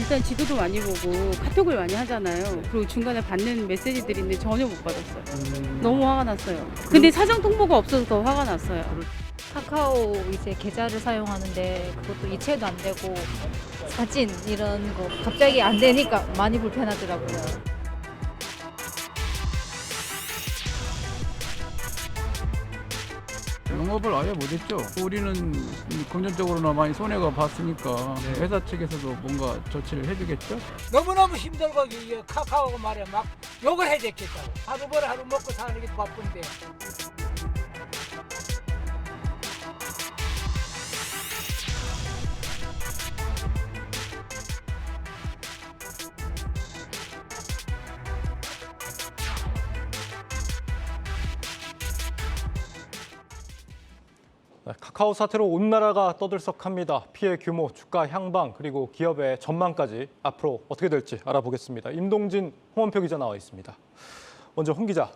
일단 지도도 많이 보고 카톡을 많이 하잖아요. 그리고 중간에 받는 메시지들이 있는데 전혀 못 받았어요. 너무 화가 났어요. 근데 사전 통보가 없어서 더 화가 났어요. 카카오 이제 계좌를 사용하는데 그것도 이체도 안 되고 사진 이런 거 갑자기 안 되니까 많이 불편하더라고요. 영업을 아예 못했죠. 우리는 금전적으로나 많이 손해가 봤으니까 회사 측에서도 뭔가 조치를 해주겠죠. 너무너무 힘들고 이 카카오가 말이야 막 욕을 해야 됐겠다고. 하루 벌어 하루 먹고 사는 게 바쁜데. 카카오 사태로 온 나라가 떠들썩합니다. 피해 규모, 주가 향방, 그리고 기업의 전망까지 앞으로 어떻게 될지 알아보겠습니다. 임동진, 홍원표 기자 나와 있습니다. 먼저 홍 기자,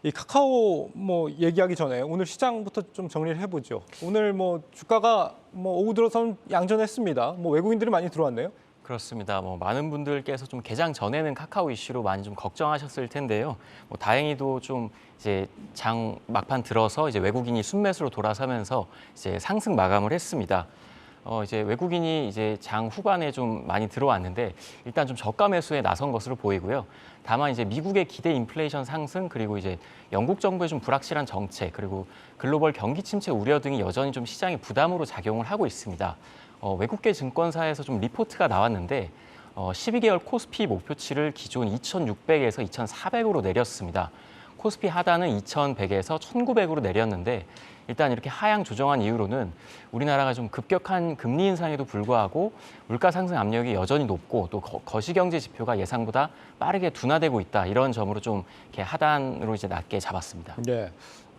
이 카카오 얘기하기 전에 오늘 시장부터 좀 정리를 해보죠. 오늘 주가가 오후 들어서는 양전했습니다. 외국인들이 많이 들어왔네요. 그렇습니다. 많은 분들께서 좀 개장 전에는 카카오 이슈로 많이 좀 걱정하셨을 텐데요. 다행히도 좀 이제 장 막판 들어서 이제 외국인이 순매수로 돌아서면서 이제 상승 마감을 했습니다. 이제 외국인이 이제 장 후반에 좀 많이 들어왔는데 일단 좀 저가 매수에 나선 것으로 보이고요. 다만 이제 미국의 기대 인플레이션 상승 그리고 이제 영국 정부의 좀 불확실한 정책 그리고 글로벌 경기 침체 우려 등이 여전히 좀 시장의 부담으로 작용을 하고 있습니다. 외국계 증권사에서 좀 리포트가 나왔는데 12개월 코스피 목표치를 기존 2,600에서 2,400으로 내렸습니다. 코스피 하단은 2,100에서 1,900으로 내렸는데 일단 이렇게 하향 조정한 이유로는 우리나라가 좀 급격한 금리 인상에도 불구하고 물가 상승 압력이 여전히 높고 또 거시경제 지표가 예상보다 빠르게 둔화되고 있다 이런 점으로 좀 이렇게 하단으로 이제 낮게 잡았습니다. 네.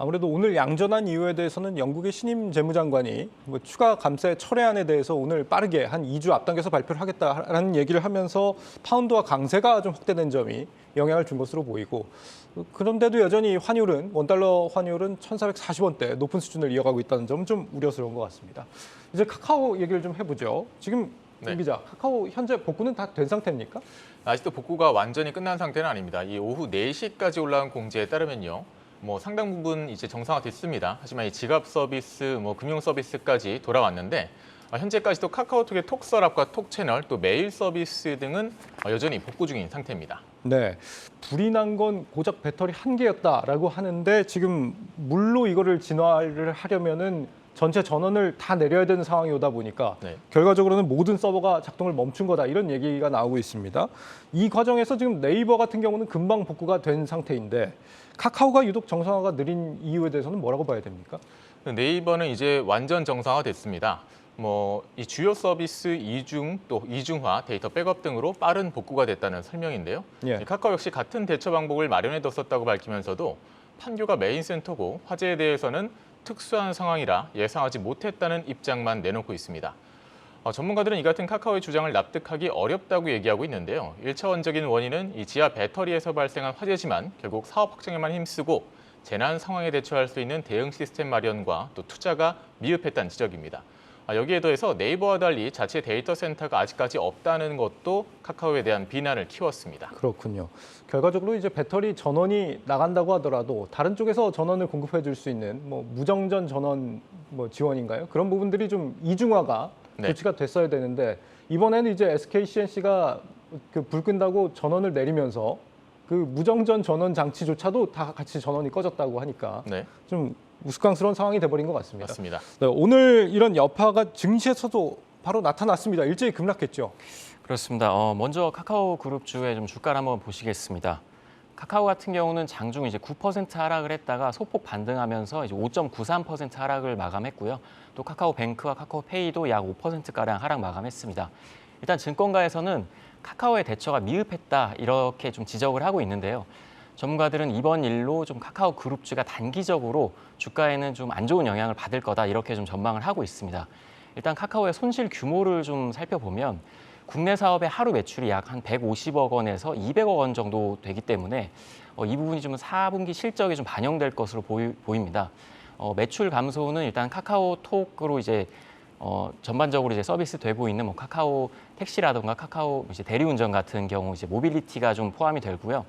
아무래도 오늘 양전한 이유에 대해서는 영국의 신임 재무장관이 추가 감세 철회안에 대해서 오늘 빠르게 한 2주 앞당겨서 발표를 하겠다라는 얘기를 하면서 파운드와 강세가 좀 확대된 점이 영향을 준 것으로 보이고 그런데도 여전히 환율은 원달러 환율은 1,440원대 높은 수준을 이어가고 있다는 점은 좀 우려스러운 것 같습니다. 이제 카카오 얘기를 좀 해보죠. 지금 김 기자, 카카오 현재 복구는 다 된 상태입니까? 아직도 복구가 완전히 끝난 상태는 아닙니다. 이 오후 4시까지 올라온 공지에 따르면요. 상당 부분 이제 정상화됐습니다. 하지만 이 지갑 서비스, 금융 서비스까지 돌아왔는데 현재까지도 카카오톡의 톡서랍과 톡채널, 또 메일 서비스 등은 여전히 복구 중인 상태입니다. 네, 불이 난 건 고작 배터리 한 개였다라고 하는데 지금 물로 이거를 진화를 하려면은 전체 전원을 다 내려야 되는 상황이 오다 보니까 결과적으로는 모든 서버가 작동을 멈춘 거다 이런 얘기가 나오고 있습니다. 이 과정에서 지금 네이버 같은 경우는 금방 복구가 된 상태인데 카카오가 유독 정상화가 느린 이유에 대해서는 뭐라고 봐야 됩니까? 네이버는 이제 완전 정상화됐습니다. 이 주요 서비스 또 이중화, 데이터 백업 등으로 빠른 복구가 됐다는 설명인데요. 카카오 역시 같은 대처 방법을 마련해뒀었다고 밝히면서도 판교가 메인 센터고 화재에 대해서는 특수한 상황이라 예상하지 못했다는 입장만 내놓고 있습니다. 전문가들은 이 같은 카카오의 주장을 납득하기 어렵다고 얘기하고 있는데요. 1차원적인 원인은 이 지하 배터리에서 발생한 화재지만 결국 사업 확장에만 힘쓰고 재난 상황에 대처할 수 있는 대응 시스템 마련과 또 투자가 미흡했다는 지적입니다. 여기에 더해서 네이버와 달리 자체 데이터 센터가 아직까지 없다는 것도 카카오에 대한 비난을 키웠습니다. 그렇군요. 결과적으로 이제 배터리 전원이 나간다고 하더라도 다른 쪽에서 전원을 공급해 줄 수 있는 무정전 전원 지원인가요? 그런 부분들이 좀 이중화가 조치가 됐어야 되는데 이번에는 이제 SK C&C가 불 끈다고 전원을 내리면서 그 무정전 전원 장치조차도 다 같이 전원이 꺼졌다고 하니까 좀 우스꽝스러운 상황이 돼버린 것 같습니다. 맞습니다. 네, 오늘 이런 여파가 증시에서도 바로 나타났습니다. 일제히 급락했죠. 그렇습니다. 먼저 카카오 그룹주의 좀 주가를 한번 보시겠습니다. 카카오 같은 경우는 장중 이제 9% 하락을 했다가 소폭 반등하면서 이제 5.93% 하락을 마감했고요. 또 카카오뱅크와 카카오페이도 약 5%가량 하락 마감했습니다. 일단 증권가에서는 카카오의 대처가 미흡했다 이렇게 좀 지적을 하고 있는데요. 전문가들은 이번 일로 좀 카카오 그룹주가 단기적으로 주가에는 좀 안 좋은 영향을 받을 거다 이렇게 좀 전망을 하고 있습니다. 일단 카카오의 손실 규모를 좀 살펴보면 국내 사업의 하루 매출이 약 한 150억 원에서 200억 원 정도 되기 때문에 이 부분이 좀 4분기 실적에 좀 반영될 것으로 보입니다. 매출 감소는 일단 카카오톡으로 이제 전반적으로 이제 서비스 되고 있는 뭐 카카오 택시라든가 카카오 이제 대리운전 같은 경우 이제 모빌리티가 좀 포함이 되고요.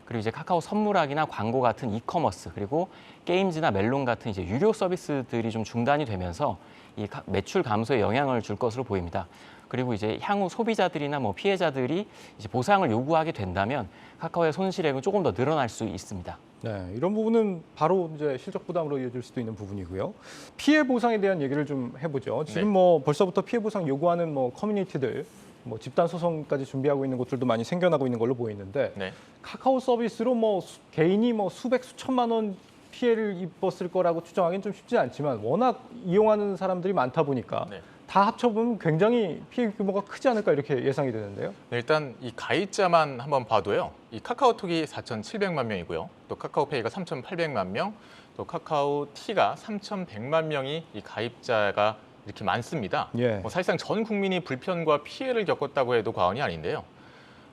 그리고 이제 카카오 선물하기나 광고 같은 이커머스 그리고 게임즈나 멜론 같은 이제 유료 서비스들이 좀 중단이 되면서 이 매출 감소에 영향을 줄 것으로 보입니다. 그리고 이제 향후 소비자들이나 뭐 피해자들이 이제 보상을 요구하게 된다면 카카오의 손실액은 조금 더 늘어날 수 있습니다. 네, 이런 부분은 바로 이제 실적 부담으로 이어질 수도 있는 부분이고요. 피해 보상에 대한 얘기를 좀 해보죠. 지금 뭐 벌써부터 피해 보상 요구하는 뭐 커뮤니티들, 뭐 집단 소송까지 준비하고 있는 곳들도 많이 생겨나고 있는 걸로 보이는데 카카오 서비스로 뭐 개인이 뭐 수백 수천만 원 피해를 입었을 거라고 추정하기는 좀 쉽지 않지만 워낙 이용하는 사람들이 많다 보니까 다 합쳐보면 굉장히 피해 규모가 크지 않을까 이렇게 예상이 되는데요. 네, 일단 이 가입자만 한번 봐도요. 이 카카오톡이 4,700만 명이고요. 또 카카오페이가 3,800만 명, 또 카카오티가 3,100만 명이 이 가입자가 이렇게 많습니다. 사실상 전 국민이 불편과 피해를 겪었다고 해도 과언이 아닌데요.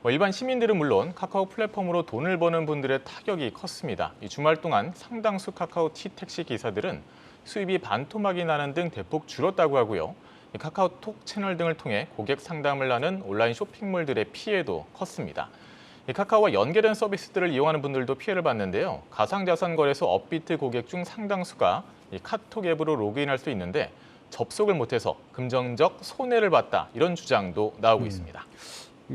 일반 시민들은 물론 카카오 플랫폼으로 돈을 버는 분들의 타격이 컸습니다. 이 주말 동안 상당수 카카오티 택시 기사들은 수입이 반토막이 나는 등 대폭 줄었다고 하고요. 이 카카오톡 채널 등을 통해 고객 상담을 하는 온라인 쇼핑몰들의 피해도 컸습니다. 이 카카오와 연계된 서비스들을 이용하는 분들도 피해를 봤는데요. 가상자산 거래소 업비트 고객 중 상당수가 이 카톡 앱으로 로그인할 수 있는데 접속을 못해서 금전적 손해를 봤다 이런 주장도 나오고 있습니다.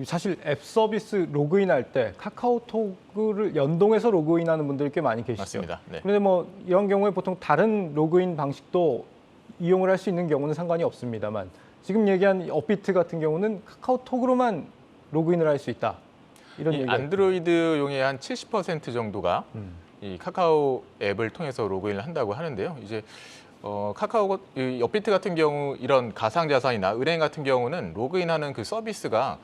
사실 앱 서비스 로그인할 때 카카오톡을 연동해서 로그인하는 분들이 꽤 많이 계시죠. 맞습니다. 그런데 뭐 이런 경우에 보통 다른 로그인 방식도 이용을 할 수 있는 경우는 상관이 없습니다만 지금 얘기한 업비트 같은 경우는 카카오톡으로만 로그인을 할 수 있다. 이런 얘기가 안드로이드용의 한 70% 정도가 이 카카오 앱을 통해서 로그인을 한다고 하는데요. 이제 카카오 업비트 같은 경우 이런 가상자산이나 은행 같은 경우는 로그인하는 그 서비스가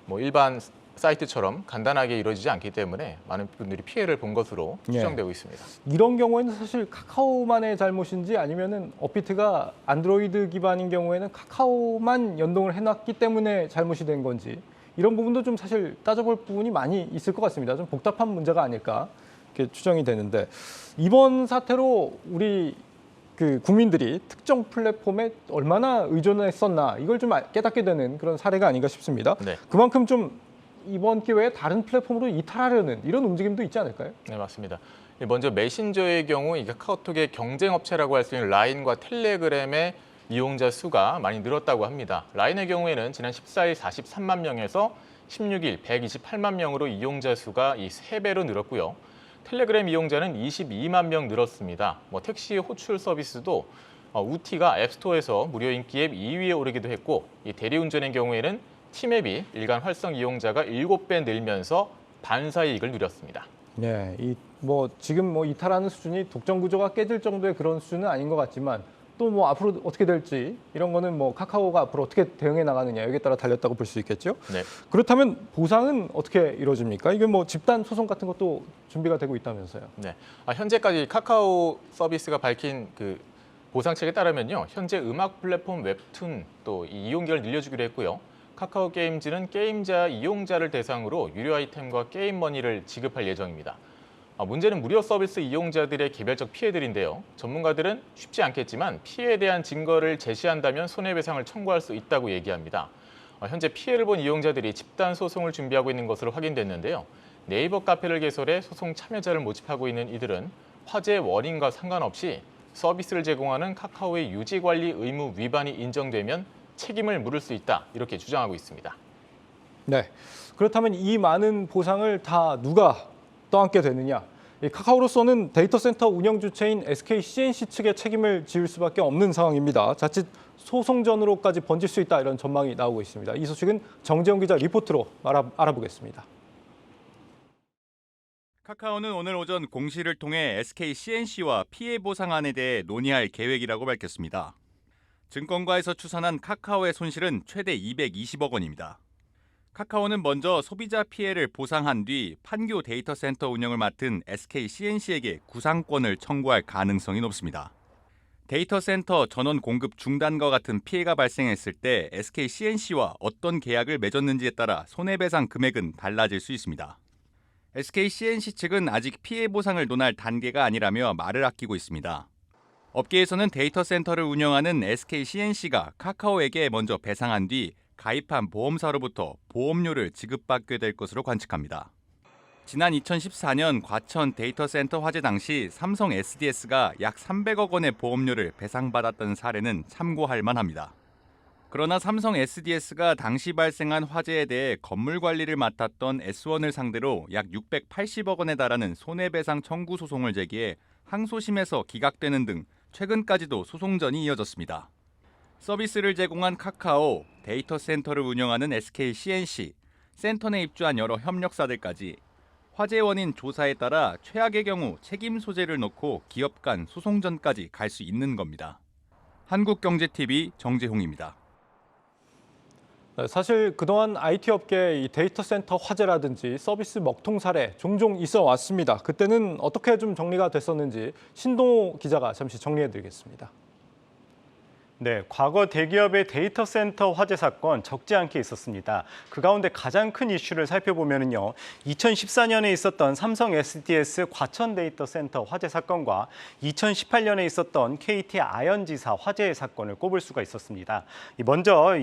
뭐 일반 사이트처럼 간단하게 이루어지지 않기 때문에 많은 분들이 피해를 본 것으로 추정되고 있습니다. 이런 경우에는 사실 카카오만의 잘못인지 아니면은 업비트가 안드로이드 기반인 경우에는 카카오만 연동을 해놨기 때문에 잘못이 된 건지 이런 부분도 좀 사실 따져볼 부분이 많이 있을 것 같습니다. 좀 복잡한 문제가 아닐까 이렇게 추정이 되는데 이번 사태로 우리 그 국민들이 특정 플랫폼에 얼마나 의존했었나 이걸 좀 깨닫게 되는 그런 사례가 아닌가 싶습니다. 그만큼 좀 이번 기회에 다른 플랫폼으로 이탈하려는 이런 움직임도 있지 않을까요? 네, 맞습니다. 먼저 메신저의 경우 이 카카오톡의 경쟁업체라고 할 수 있는 라인과 텔레그램의 이용자 수가 많이 늘었다고 합니다. 라인의 경우에는 지난 14일 43만 명에서 16일 128만 명으로 이용자 수가 이 3배로 늘었고요. 텔레그램 이용자는 22만 명 늘었습니다. 택시 호출 서비스도 우티가 앱스토어에서 무료 인기 앱 2위에 오르기도 했고 이 대리운전의 경우에는 팀앱이 일간 활성 이용자가 7배 늘면서 반사이익을 누렸습니다. 네, 지금 이탈하는 수준이 독점 구조가 깨질 정도의 그런 수준은 아닌 것 같지만 또 앞으로 어떻게 될지 이런 거는 카카오가 앞으로 어떻게 대응해 나가느냐 여기에 따라 달렸다고 볼 수 있겠죠. 그렇다면 보상은 어떻게 이루어집니까? 이게 집단 소송 같은 것도 준비가 되고 있다면서요. 네, 현재까지 카카오 서비스가 밝힌 그 보상책에 따르면요, 현재 음악 플랫폼 웹툰 또 이용기를 늘려주기로 했고요. 카카오 게임즈는 게임자 이용자를 대상으로 유료 아이템과 게임 머니를 지급할 예정입니다. 문제는 무료 서비스 이용자들의 개별적 피해들인데요. 전문가들은 쉽지 않겠지만 피해에 대한 증거를 제시한다면 손해배상을 청구할 수 있다고 얘기합니다. 현재 피해를 본 이용자들이 집단 소송을 준비하고 있는 것으로 확인됐는데요. 네이버 카페를 개설해 소송 참여자를 모집하고 있는 이들은 화재 원인과 상관없이 서비스를 제공하는 카카오의 유지관리 의무 위반이 인정되면 책임을 물을 수 있다 이렇게 주장하고 있습니다. 네, 그렇다면 이 많은 보상을 다 누가 떠안게 되느냐? 카카오로서는 데이터 센터 운영 주체인 SK CNC 측의 책임을 지을 수밖에 없는 상황입니다. 자칫 소송전으로까지 번질 수 있다 이런 전망이 나오고 있습니다. 이 소식은 정재영 기자 리포트로 알아보겠습니다. 카카오는 오늘 오전 공시를 통해 SK CNC와 피해 보상안에 대해 논의할 계획이라고 밝혔습니다. 증권가에서 추산한 카카오의 손실은 최대 220억 원입니다. 카카오는 먼저 소비자 피해를 보상한 뒤 판교 데이터 센터 운영을 맡은 SK CNC에게 구상권을 청구할 가능성이 높습니다. 데이터 센터 전원 공급 중단과 같은 피해가 발생했을 때 SK CNC와 어떤 계약을 맺었는지에 따라 손해배상 금액은 달라질 수 있습니다. SK CNC 측은 아직 피해 보상을 논할 단계가 아니라며 말을 아끼고 있습니다. 업계에서는 데이터 센터를 운영하는 SK CNC가 카카오에게 먼저 배상한 뒤 가입한 보험사로부터 보험료를 지급받게 될 것으로 관측합니다. 지난 2014년 과천 데이터 센터 화재 당시 삼성 SDS가 약 300억 원의 보험료를 배상받았던 사례는 참고할 만합니다. 그러나 삼성 SDS가 당시 발생한 화재에 대해 건물 관리를 맡았던 S1을 상대로 약 680억 원에 달하는 손해배상 청구 소송을 제기해 항소심에서 기각되는 등 최근까지도 소송전이 이어졌습니다. 서비스를 제공한 카카오, 데이터 센터를 운영하는 SK CNC, 센터 내 입주한 여러 협력사들까지 화재 원인 조사에 따라 최악의 경우 책임 소재를 놓고 기업 간 소송전까지 갈 수 있는 겁니다. 한국경제TV 정재홍입니다. 사실 그동안 IT 업계의 이 데이터 센터 화재라든지 서비스 먹통 사례 종종 있어 왔습니다. 그때는 어떻게 좀 정리가 됐었는지 신동호 기자가 잠시 정리해드리겠습니다. 네, 과거 대기업의 데이터 센터 화재 사건 적지 않게 있었습니다. 그 가운데 가장 큰 이슈를 살펴보면요, 2014년에 있었던 삼성 SDS 과천 데이터 센터 화재 사건과 2018년에 있었던 KT 아현지사 화재 사건을 꼽을 수가 있었습니다. 먼저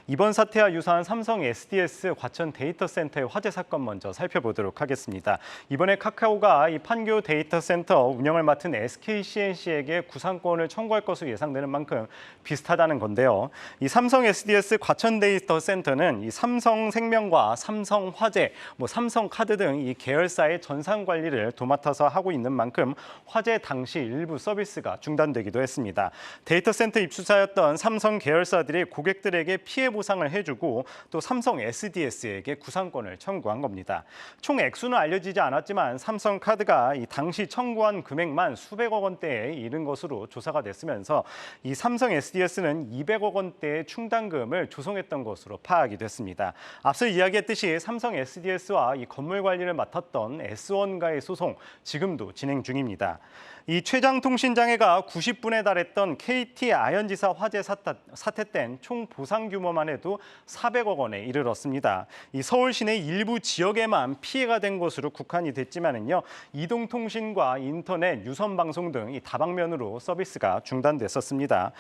이번 사태와 유사한 삼성 SDS 과천 데이터 센터의 화재 사건 먼저 살펴보도록 하겠습니다. 이번에 카카오가 이 판교 데이터 센터 운영을 맡은 SK CNC에게 구상권을 청구할 것으로 예상되는 만큼 비슷하다는 건데요. 이 삼성 SDS 과천 데이터 센터는 이 삼성생명과 삼성화재, 삼성카드 등 이 계열사의 전산 관리를 도맡아서 하고 있는 만큼 화재 당시 일부 서비스가 중단되기도 했습니다. 데이터 센터 입주사였던 삼성 계열사들이 고객들에게 피해 보상을 해주고 또 삼성 SDS에게 구상권을 청구한 겁니다. 총 액수는 알려지지 않았지만 삼성카드가 이 당시 청구한 금액만 수백억 원대에 이른 것으로 조사가 됐으면서 이 삼성 SDS는 200억 원대의 충당금을 조성했던 것으로 파악이 됐습니다. 앞서 이야기했듯이 삼성 SDS와 이 건물 관리를 맡았던 S1과의 소송 지금도 진행 중입니다. 이 최장통신장애가 90분에 달했던 KT 아현지사 화재 사태 땐 총 보상 규모만 해도 400억 원에 이르렀습니다. 이 서울 시내 일부 지역에만 피해가 된 것으로 국한이 됐지만은요, 이동통신과 인터넷, 유선방송 등 이 다방면으로 서비스가 중단됐었습니다.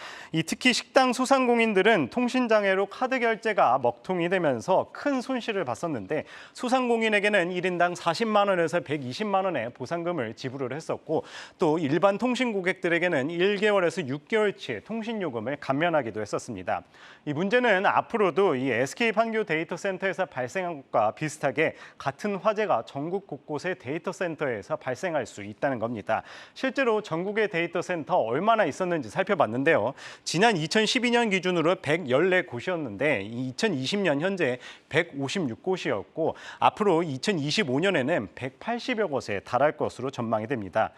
특히 식당 소상공인들은 통신장애로 카드 결제가 먹통이 되면서 큰 손실을 봤었는데 소상공인에게는 1인당 40만 원에서 120만 원의 보상금을 지불을 했었고 또 일반 통신 고객들에게는 1개월에서 6개월치의 통신요금을 감면하기도 했었습니다. 이 문제는 앞으로도 이 SK 판교 데이터 센터에서 발생한 것과 비슷하게 같은 화재가 전국 곳곳의 데이터 센터에서 발생할 수 있다는 겁니다. 실제로 전국의 데이터 센터 얼마나 있었는지 살펴봤는데요. 지난 2012년 기준으로 114곳이었는데 2020년 현재 156곳이었고 앞으로 2025년에는 180여 곳에 달할 것으로 전망이 됩니다.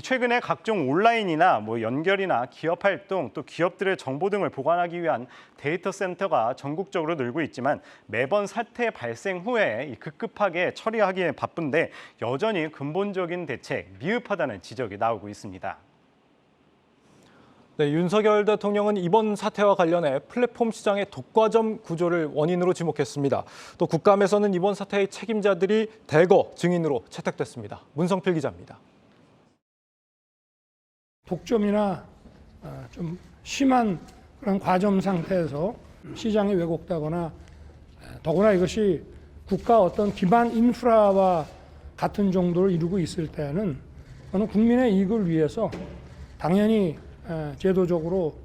최근에 각종 온라인이나 연결이나 기업 활동 또 기업들의 정보 등을 보관하기 위한 데이터 센터가 전국적으로 늘고 있지만 매번 사태 발생 후에 급급하게 처리하기에 바쁜데 여전히 근본적인 대책 미흡하다는 지적이 나오고 있습니다. 네, 윤석열 대통령은 이번 사태와 관련해 플랫폼 시장의 독과점 구조를 원인으로 지목했습니다. 또 국감에서는 이번 사태의 책임자들이 대거 증인으로 채택됐습니다. 문성필 기자입니다. 독점이나 좀 심한 그런 과점 상태에서 시장이 왜곡되거나 더구나 이것이 국가 어떤 기반 인프라와 같은 정도를 이루고 있을 때는 저는 국민의 이익을 위해서 당연히 제도적으로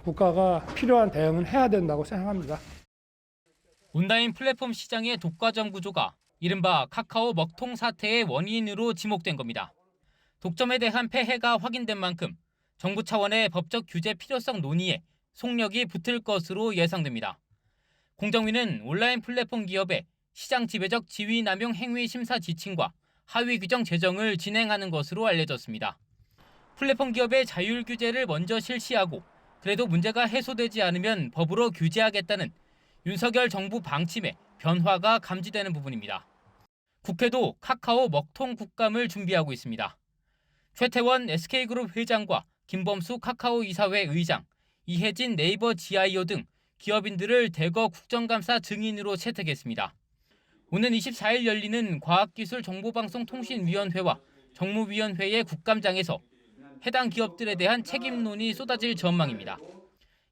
국가가 필요한 대응은 해야 된다고 생각합니다. 온라인 플랫폼 시장의 독과점 구조가 이른바 카카오 먹통 사태의 원인으로 지목된 겁니다. 독점에 대한 폐해가 확인된 만큼 정부 차원의 법적 규제 필요성 논의에 속력이 붙을 것으로 예상됩니다. 공정위는 온라인 플랫폼 기업의 시장 지배적 지위 남용 행위 심사 지침과 하위 규정 제정을 진행하는 것으로 알려졌습니다. 플랫폼 기업의 자율 규제를 먼저 실시하고 그래도 문제가 해소되지 않으면 법으로 규제하겠다는 윤석열 정부 방침에 변화가 감지되는 부분입니다. 국회도 카카오 먹통 국감을 준비하고 있습니다. 최태원 SK그룹 회장과 김범수 카카오 이사회 의장, 이혜진 네이버 GIO 등 기업인들을 대거 국정감사 증인으로 채택했습니다. 오는 24일 열리는 과학기술정보방송통신위원회와 정무위원회의 국감장에서 해당 기업들에 대한 책임론이 쏟아질 전망입니다.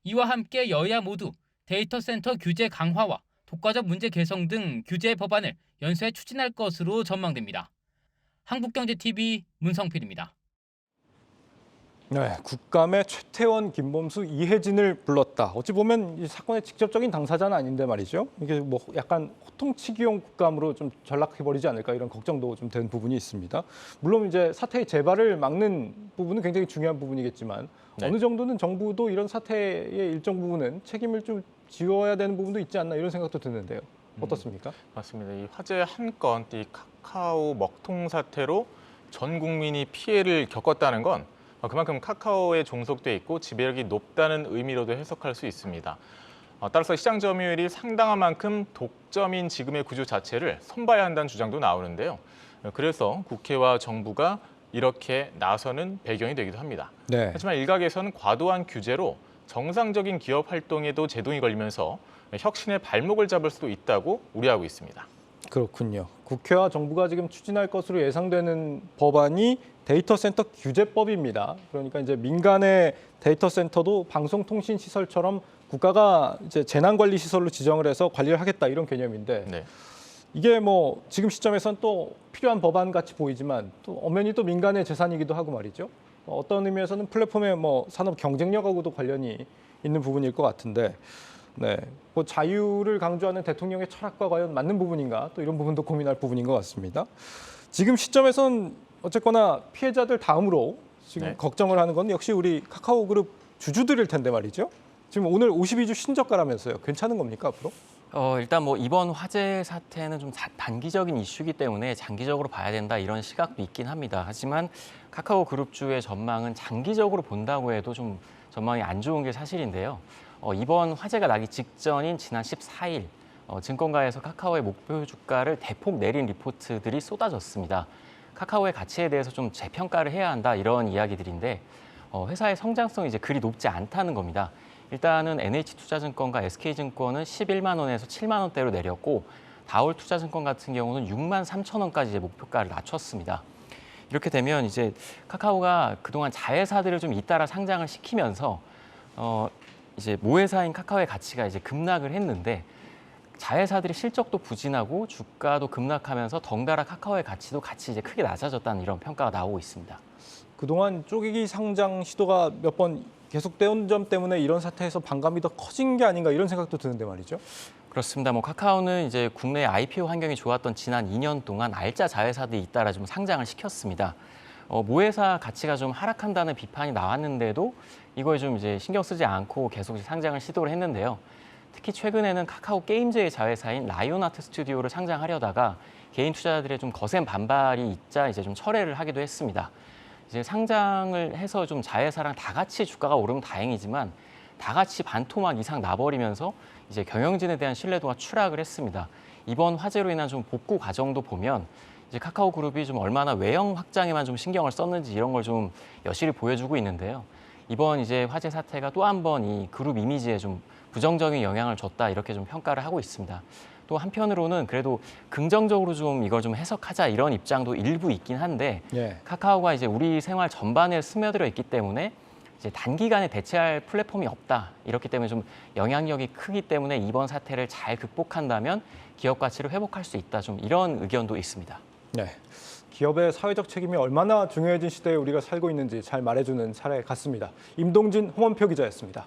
이와 함께 여야 모두 데이터 센터 규제 강화와 독과점 문제 개선 등 규제 법안을 연쇄 추진할 것으로 전망됩니다. 한국경제TV 문성필입니다. 네, 국감에 최태원, 김범수, 이혜진을 불렀다. 어찌 보면 이 사건의 직접적인 당사자는 아닌데 말이죠. 이게 뭐 약간 호통치기용 국감으로 좀 전락해버리지 않을까 이런 걱정도 좀 된 부분이 있습니다. 물론 이제 사태의 재발을 막는 부분은 굉장히 중요한 부분이겠지만 네. 어느 정도는 정부도 이런 사태의 일정 부분은 책임을 좀 지어야 되는 부분도 있지 않나 이런 생각도 드는데요. 어떻습니까? 맞습니다. 이 화제의 한 건, 이 카카오 먹통 사태로 전 국민이 피해를 겪었다는 건 그만큼 카카오에 종속돼 있고 지배력이 높다는 의미로도 해석할 수 있습니다. 따라서 시장 점유율이 상당한 만큼 독점인 지금의 구조 자체를 손봐야 한다는 주장도 나오는데요. 그래서 국회와 정부가 이렇게 나서는 배경이 되기도 합니다. 네. 하지만 일각에서는 과도한 규제로 정상적인 기업 활동에도 제동이 걸리면서 혁신의 발목을 잡을 수도 있다고 우려하고 있습니다. 그렇군요. 국회와 정부가 지금 추진할 것으로 예상되는 법안이 데이터 센터 규제법입니다. 그러니까 이제 민간의 데이터 센터도 방송통신 시설처럼 국가가 이제 재난관리 시설로 지정을 해서 관리를 하겠다 이런 개념인데 네. 이게 뭐 지금 시점에서는 또 필요한 법안 같이 보이지만 또 엄연히 또 민간의 재산이기도 하고 말이죠. 어떤 의미에서는 플랫폼의 뭐 산업 경쟁력하고도 관련이 있는 부분일 것 같은데, 네, 뭐 자유를 강조하는 대통령의 철학과 과연 맞는 부분인가 또 이런 부분도 고민할 부분인 것 같습니다. 지금 시점에선 어쨌거나 피해자들 다음으로 지금 네. 걱정을 하는 건 역시 우리 카카오그룹 주주들일 텐데 말이죠. 지금 오늘 52주 신저가라면서요. 괜찮은 겁니까 앞으로? 일단 뭐 이번 화재 사태는 좀 단기적인 이슈이기 때문에 장기적으로 봐야 된다 이런 시각도 있긴 합니다. 하지만 카카오 그룹주의 전망은 장기적으로 본다고 해도 좀 전망이 안 좋은 게 사실인데요. 이번 화재가 나기 직전인 지난 14일 증권가에서 카카오의 목표 주가를 대폭 내린 리포트들이 쏟아졌습니다. 카카오의 가치에 대해서 좀 재평가를 해야 한다 이런 이야기들인데 회사의 성장성이 이제 그리 높지 않다는 겁니다. 일단은 NH투자증권과 SK증권은 11만 원에서 7만 원대로 내렸고 다올투자증권 같은 경우는 6만 3천 원까지 이제 목표가를 낮췄습니다. 이렇게 되면 이제 카카오가 그동안 자회사들을 좀 잇따라 상장을 시키면서 이제 모회사인 카카오의 가치가 이제 급락을 했는데 자회사들의 실적도 부진하고 주가도 급락하면서 덩달아 카카오의 가치도 같이 이제 크게 낮아졌다는 이런 평가가 나오고 있습니다. 그동안 쪼개기 상장 시도가 몇 번 계속되온 점 때문에 이런 사태에서 반감이 더 커진 게 아닌가 이런 생각도 드는데 말이죠. 그렇습니다. 뭐 카카오는 이제 국내 IPO 환경이 좋았던 지난 2년 동안 알짜 자회사들이 잇따라 좀 상장을 시켰습니다. 모회사 가치가 좀 하락한다는 비판이 나왔는데도 이거에 좀 이제 신경 쓰지 않고 계속 상장을 시도를 했는데요. 특히 최근에는 카카오 게임즈의 자회사인 라이온아트 스튜디오를 상장하려다가 개인 투자자들의 좀 거센 반발이 있자 이제 좀 철회를 하기도 했습니다. 이제 상장을 해서 좀 자회사랑 다 같이 주가가 오르면 다행이지만 다 같이 반토막 이상 나버리면서 이제 경영진에 대한 신뢰도가 추락을 했습니다. 이번 화재로 인한 좀 복구 과정도 보면 이제 카카오 그룹이 좀 얼마나 외형 확장에만 좀 신경을 썼는지 이런 걸 좀 여실히 보여주고 있는데요. 이번 이제 화재 사태가 또 한 번 이 그룹 이미지에 좀 부정적인 영향을 줬다 이렇게 좀 평가를 하고 있습니다. 또 한편으로는 그래도 긍정적으로 좀 이걸 좀 해석하자 이런 입장도 일부 있긴 한데 카카오가 이제 우리 생활 전반에 스며들어 있기 때문에 이제 단기간에 대체할 플랫폼이 없다. 이렇기 때문에 좀 영향력이 크기 때문에 이번 사태를 잘 극복한다면 기업 가치를 회복할 수 있다. 좀 이런 의견도 있습니다. 네. 기업의 사회적 책임이 얼마나 중요해진 시대에 우리가 살고 있는지 잘 말해주는 사례 같습니다. 임동진, 홍원표 기자였습니다.